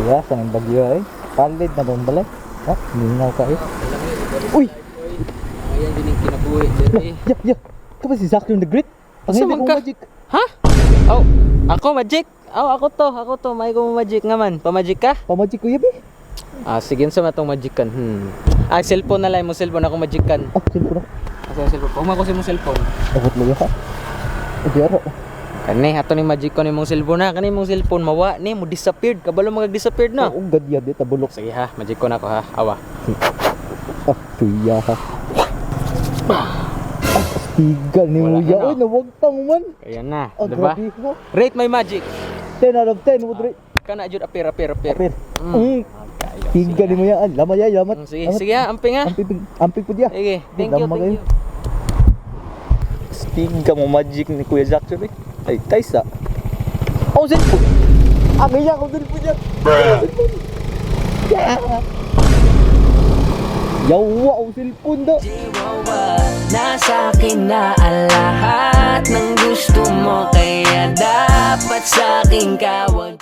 Kaya sa nang bagyo ay. Palid na bang balay? Ha? Lingaw kayo. Uy! Ayan din yung kinabuhi, Jerry. Ya! Ito ba si Zach yung the Great? Panghindi Asa man ko ka? magic. Ha? Oh, ako magic? Oh, ako to. May ko magic nga man. Pa-magic ka? Pamagic ko yabi. Ah, sige sa matong magican. Cellphone na lang mo cellphone ako magican. Ah, silpo na. Asa cellphone? Puma ko si mo cellphone. Abot mo ha? Ito Kani ato ni magic ko ni mong cellphone na. Kani mong cellphone mawa ni mo disappeared. Kabalo mag-disappeared na. Oo, gadya di tabulok. Sige ha, magic ko na ako ha. Awa. Ah, tuya ha. Tigal ni Wala Muya. na. Uy, nawagtang man. Kaya na, Ah, diba? grabe ha. Rate my magic. 10 out of 10, would rate. Kana jud apir. Apir. Tigal ni Muya. Lamat ya, lamat. Sige, sige ha, amping ha. Amping po diya. Sige, thank you. Tiga mo magic ni Kuya Jack sir. Ay, Taisa. Oh, cellphone. Ang iya ko din po diyan. Yawa ang cellphone daw. Nasa akin na ang lahat ng gusto mo, kaya dapat sa akin ka wag